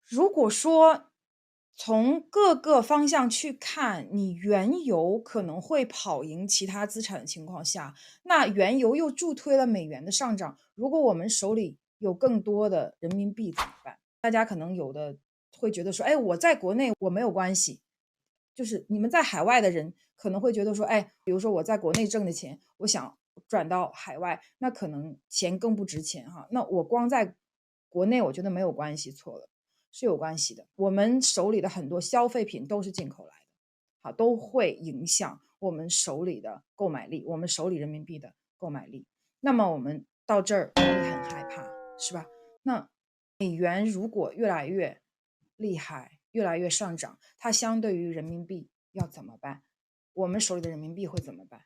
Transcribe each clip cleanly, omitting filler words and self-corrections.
如果说从各个方向去看，你原油可能会跑赢其他资产的情况下，那原油又助推了美元的上涨。如果我们手里有更多的人民币怎么办？大家可能有的会觉得说，哎，我在国内我没有关系，就是你们在海外的人可能会觉得说，哎，比如说我在国内挣的钱，我想转到海外，那可能钱更不值钱哈。那我光在国内，我觉得没有关系，错了。是有关系的。我们手里的很多消费品都是进口来的，好，都会影响我们手里的购买力，我们手里人民币的购买力。那么我们到这儿会很害怕，是吧？那美元如果越来越厉害，越来越上涨，它相对于人民币要怎么办？我们手里的人民币会怎么办？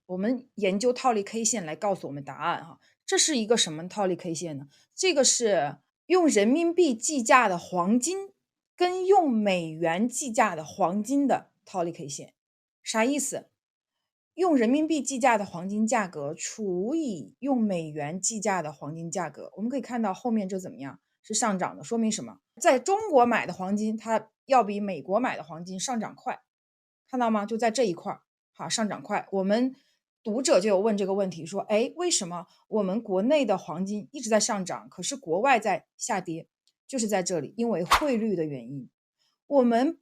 我们研究套利 K 线来告诉我们答案哈。这是一个什么套利 K 线呢？这个是用人民币计价的黄金跟用美元计价的黄金的套利 K 线，啥意思？用人民币计价的黄金价格除以用美元计价的黄金价格，我们可以看到后面这怎么样？是上涨的，说明什么？在中国买的黄金，它要比美国买的黄金上涨快，看到吗？就在这一块儿，好，上涨快。我们读者就有问这个问题，说，哎，为什么我们国内的黄金一直在上涨，可是国外在下跌？就是在这里，因为汇率的原因。我们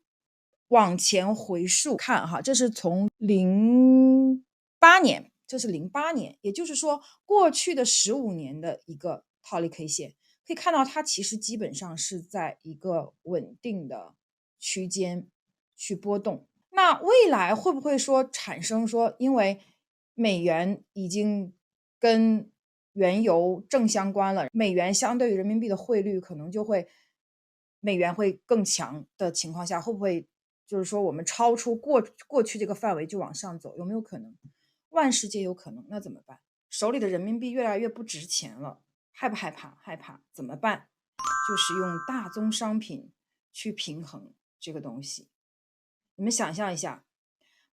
往前回溯看哈，这是从08年，这是08年，也就是说过去的15年的一个套利 K 线，可以看到它其实基本上是在一个稳定的区间去波动。那未来会不会说产生说，因为美元已经跟原油正相关了，美元相对于人民币的汇率可能就会美元会更强的情况下，会不会就是说我们超出过去这个范围就往上走，有没有可能？万事皆有可能，那怎么办？手里的人民币越来越不值钱了，害不害怕？害怕，怎么办？就是用大宗商品去平衡这个东西。你们想象一下，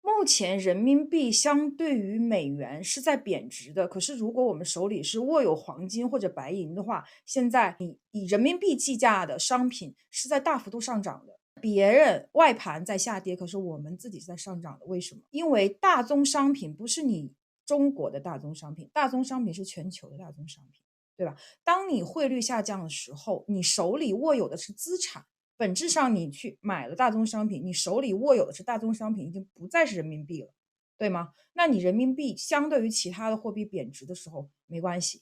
目前人民币相对于美元是在贬值的，可是如果我们手里是握有黄金或者白银的话，现在你以人民币计价的商品是在大幅度上涨的。别人外盘在下跌，可是我们自己是在上涨的，为什么？因为大宗商品不是你中国的大宗商品，大宗商品是全球的大宗商品，对吧？当你汇率下降的时候，你手里握有的是资产，本质上你去买了大宗商品，你手里握有的是大宗商品，已经不再是人民币了，对吗？那你人民币相对于其他的货币贬值的时候没关系，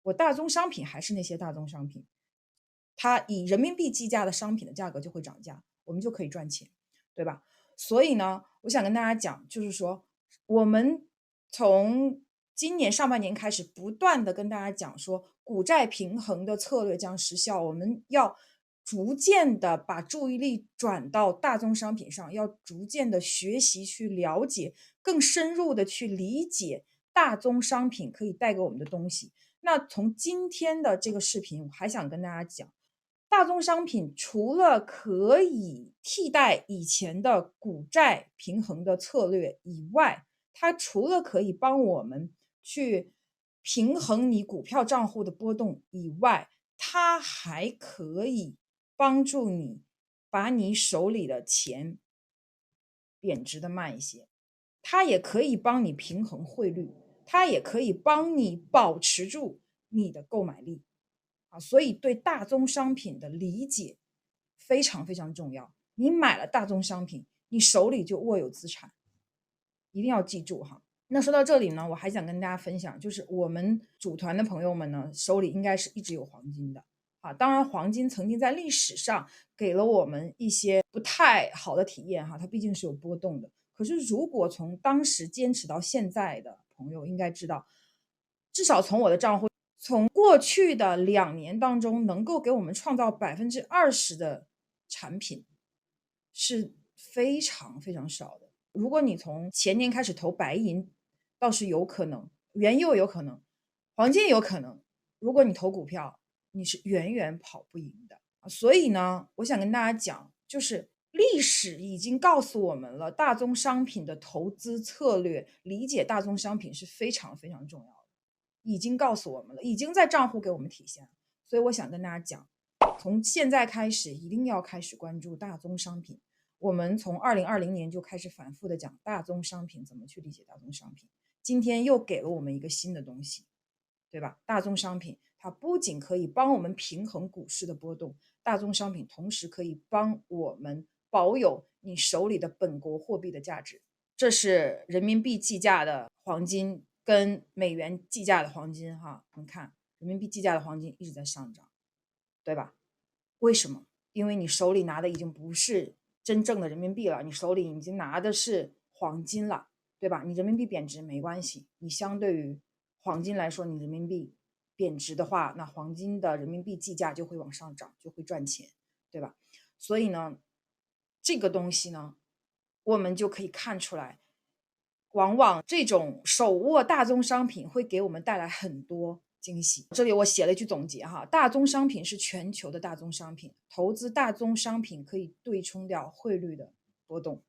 我大宗商品还是那些大宗商品，它以人民币计价的商品的价格就会涨价，我们就可以赚钱，对吧？所以呢，我想跟大家讲，就是说我们从今年上半年开始，不断的跟大家讲说，股债平衡的策略将失效，我们要逐渐的把注意力转到大宗商品上，要逐渐的学习去了解，更深入的去理解大宗商品可以带给我们的东西。那从今天的这个视频，我还想跟大家讲，大宗商品除了可以替代以前的股债平衡的策略以外，它除了可以帮我们去平衡你股票账户的波动以外，它还可以帮助你把你手里的钱贬值的慢一些，它也可以帮你平衡汇率，它也可以帮你保持住你的购买力啊。所以对大宗商品的理解非常非常重要。你买了大宗商品，你手里就握有资产，一定要记住哈。那说到这里呢，我还想跟大家分享，就是我们组团的朋友们呢，手里应该是一直有黄金的啊。当然，黄金曾经在历史上给了我们一些不太好的体验哈，它毕竟是有波动的。可是如果从当时坚持到现在的朋友应该知道，至少从我的账户，从过去的2年当中，能够给我们创造20%的产品是非常非常少的。如果你从前年开始投白银，倒是有可能，原油有可能，黄金有可能。如果你投股票，你是远远跑不赢的。所以呢，我想跟大家讲，就是历史已经告诉我们了，大宗商品的投资策略，理解大宗商品是非常非常重要的，已经告诉我们了，已经在账户给我们体现了。所以我想跟大家讲，从现在开始一定要开始关注大宗商品。我们从2020年就开始反复的讲大宗商品，怎么去理解大宗商品。今天又给了我们一个新的东西，对吧？大宗商品它不仅可以帮我们平衡股市的波动，大宗商品同时可以帮我们保有你手里的本国货币的价值。这是人民币计价的黄金跟美元计价的黄金哈，你看人民币计价的黄金一直在上涨，对吧？为什么？因为你手里拿的已经不是真正的人民币了，你手里已经拿的是黄金了，对吧？你人民币贬值没关系，你相对于黄金来说，你人民币贬值的话，那黄金的人民币计价就会往上涨，就会赚钱，对吧？所以呢，这个东西呢，我们就可以看出来，往往这种手握大宗商品会给我们带来很多惊喜。这里我写了一句总结哈，大宗商品是全球的大宗商品，投资大宗商品可以对冲掉汇率的波动。